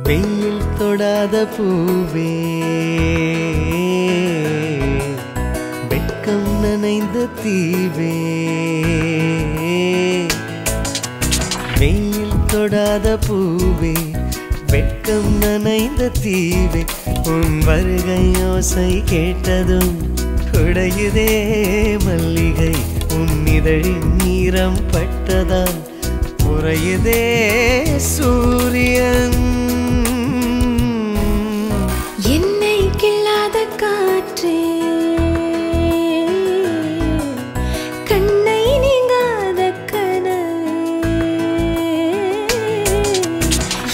வெயில் தொடாத பூவே வெட்கம் நனைந்த தீவே வெயில் தொடாத பூவே வெட்கம் நனைந்த தீவே உன் வருகை யோசை கேட்டதும் உடையுதே மல்லிகை உன் இதழின் நீரம் பட்டதால் உறையுதே சூரியன் என்னை கிள்ளாத காற்றே கண்ணை நீங்காத கனவே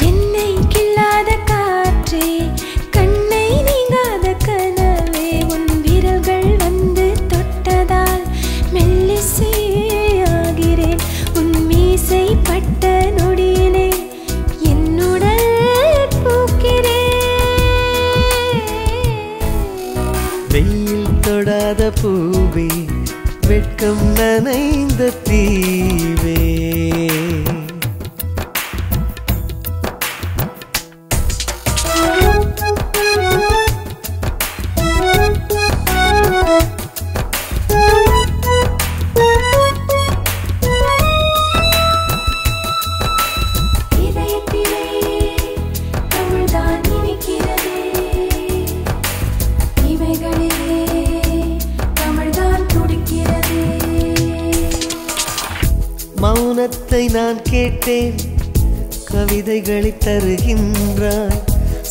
என்னை கிள்ளாத காற்றே கண்ணை நீங்காத கனவே உன் விரல்கள் வந்து தொட்டதால் மெல்லிசையாகிறேன் உன் மீசை பட்ட நொடியிலே என்னுடல் வெயில் தொடாத பூவே வெட்கம் நனைந்த தீவே மௌனத்தை நான் கேட்டேன் கவிதைகளை தருகின்றாய்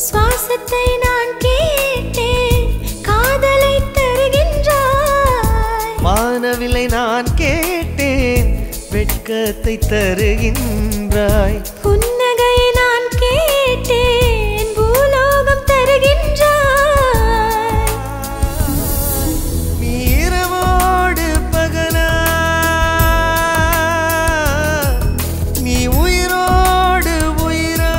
சுவாசத்தை நான் கேட்டேன் காதலை தருகின்றாய் வானவில்லை நான் கேட்டேன் வெட்கத்தை தருகின்றாய் புன்னகை நான் கேட்டேன் பூலோகம் தருகின்றாய் நீரவோடு பகலா நீ உயிரோடு உயிரா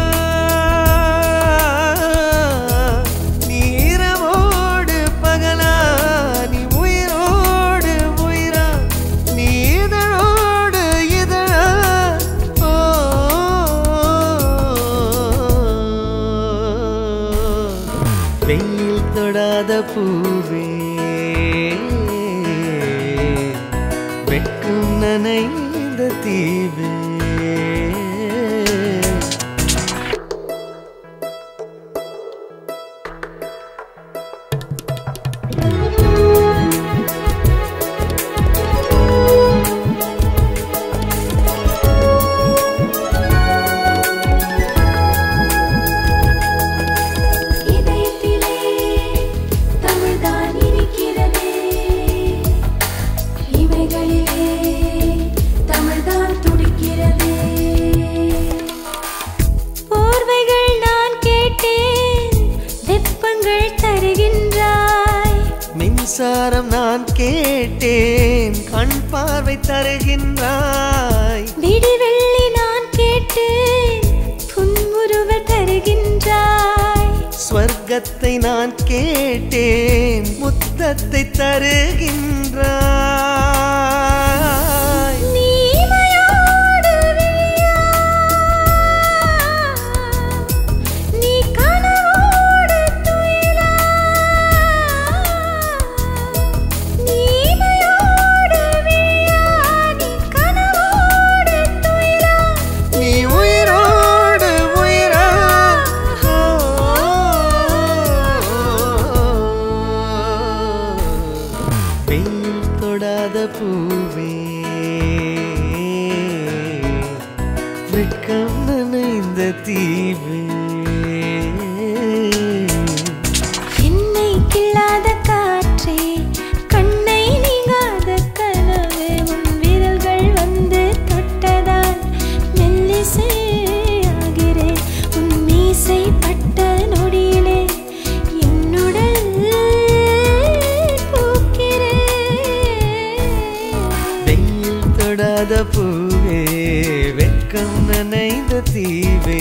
நீரவோடு பகலா நீ உயிரோடு உயிரா நீ இதழோடு இதழா ஓ வெயில் தொடாத பூவே வெட்கம் நனைந்த தீவே இதயத்திலே தமிழ்தான் இருக்கிறதே இவைகளிலே தமிழ்தான் துடிக்கிறதே போர்வைகள் நான் கேட்டேன் வெப்பங்கள் தருகின்றாய் மின்சாரம் நான் கேட்டேன் கண் பார்வை தருகின்றாய் விடிவெள்ளி நான் கேட்டேன் புன்முறுவல் தருகின்றாய் ஸ்வர்க்கத்தை நான் கேட்டேன் முத்தத்தை தருகின்றாய் நீமையோடு விழியா நீ கனவோடு துயிலா நீமையோடு விழியா நீ கனவோடு துயிலா நீ உயிரோடு உயிரா வெயில் தொடாத பூவே வெட்கம் நனைந்த தீவே என்னை கிள்ளாத காற்றே கண்ணை நீங்காத கனவே உன் விரல்கள் வந்து தொட்டதால் மெல்லிசையாகிறேன் உன் மீசை பட்ட நொடியிலே என்னுடல் பூக்கிறேன் வெயில் தொடாத பூவே வெட்கம் வெக்கம் நனைந்த தீவே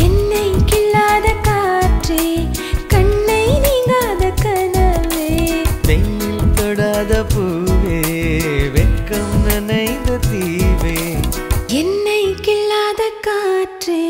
என்னை கிள்ளாத காற்றே கண்ணை நீங்காத கனவே வெயில் தொடாத பூவே வெக்கம் நனைந்த தீவே என்னை கிள்ளாத காற்றே